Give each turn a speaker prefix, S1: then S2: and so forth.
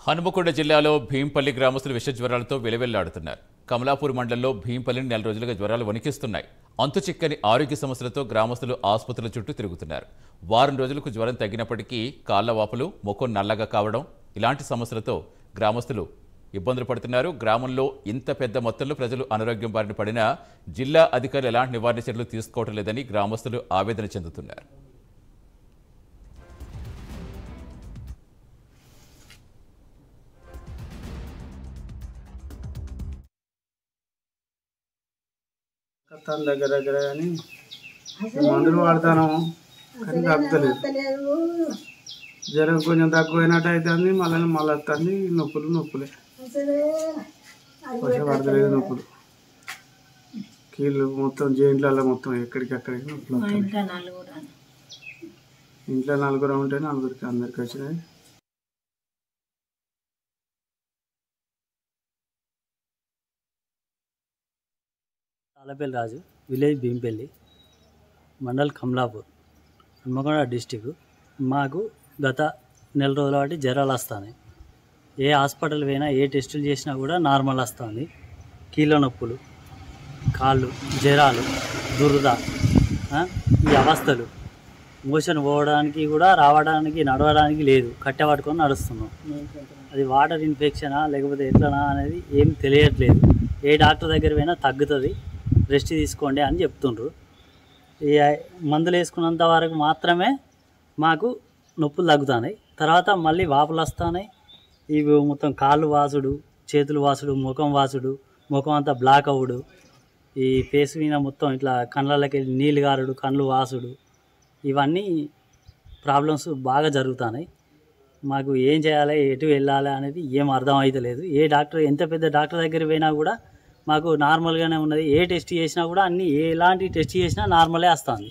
S1: హనుమకొండ జిల్లాలో భీంపల్లి గ్రామస్తులు విష జ్వరాలతో వెలువెల్లాడుతున్నారు. కమలాపూర్ మండలంలో భీంపల్లిని నెల రోజులుగా జ్వరాలు వణికిస్తున్నాయి. అంతుచిక్కని ఆరోగ్య సమస్యలతో గ్రామస్తులు ఆసుపత్రుల చుట్టూ తిరుగుతున్నారు. వారం రోజులకు జ్వరం తగ్గినప్పటికీ కాళ్ల వాపులు, ముఖం నల్లగా కావడం ఇలాంటి సమస్యలతో గ్రామస్తులు ఇబ్బందులు పడుతున్నారు. గ్రామంలో ఇంత పెద్ద మొత్తంలో ప్రజలు అనారోగ్యం బారిన పడినా జిల్లా అధికారులు ఎలాంటి నివారణ చర్యలు తీసుకోవడం లేదని గ్రామస్తులు ఆవేదన చెందుతున్నారు.
S2: దగ్గర దగ్గర కానీ మందులు వాడతాను కానీ తగ్గలేదు. జ్వరం కొంచెం తక్కువైనట్టు అవుతుంది, మళ్ళీ వస్తుంది. నొప్పులే వర్షం పడతలేదు. నొప్పులు కీళ్ళు మొత్తం జాయింట్లలో మొత్తం ఎక్కడికక్కడికి నొప్పులు వస్తాయి. ఇంట్లో నలుగురు ఉంటే నలుగురికి అందరికి వచ్చినాయి.
S3: తాళపల్లి రాజు, విలేజ్ భీంపల్లి, మండల్ కమలాపూర్, హన్మకొండ డిస్టిక్. మాకు గత నెల రోజుల బట్టి జ్వరాలు వస్తాయి. ఏ హాస్పిటల్ పోయినా ఏ టెస్టులు చేసినా కూడా నార్మల్ వస్తుంది. కీళ్ళ నొప్పులు, కాళ్ళు, జ్వరాలు, దురద, ఈ అవస్థలు, మోషన్ పోవడానికి కూడా రావడానికి నడవడానికి లేదు. కట్టె పట్టుకొని నడుస్తున్నాం. అది వాటర్ ఇన్ఫెక్షనా లేకపోతే ఎట్లనా అనేది ఏం తెలియట్లేదు. ఏ డాక్టర్ దగ్గర పోయినా తగ్గుతుంది, రెస్ట్ తీసుకోండి అని చెప్తుండ్రు. ఈ మందులు వేసుకున్నంత వరకు మాత్రమే మాకు నొప్పులు తగ్గుతున్నాయి. తర్వాత మళ్ళీ వాపులు వస్తున్నాయి. ఇవి మొత్తం కాళ్ళు వాసుడు, చేతులు వాసుడు, ముఖం వాసుడు, ముఖం అంతా బ్లాక్ అవ్వడు, ఈ ఫేస్ మీద మొత్తం ఇట్లా కళ్ళకి నీళ్ళు గారుడు, కళ్ళు వాసుడు, ఇవన్నీ ప్రాబ్లమ్స్ బాగా జరుగుతున్నాయి. మాకు ఏం చేయాలి, ఎటు వెళ్ళాలి అనేది ఏం అర్థం అవుతలేదు. ఏ డాక్టర్, ఎంత పెద్ద డాక్టర్ దగ్గర పోయినా కూడా మాకు నార్మల్గానే ఉన్నది. ఏ టెస్ట్ చేసినా కూడా ఎలాంటి టెస్ట్ చేసినా నార్మలే వస్తుంది.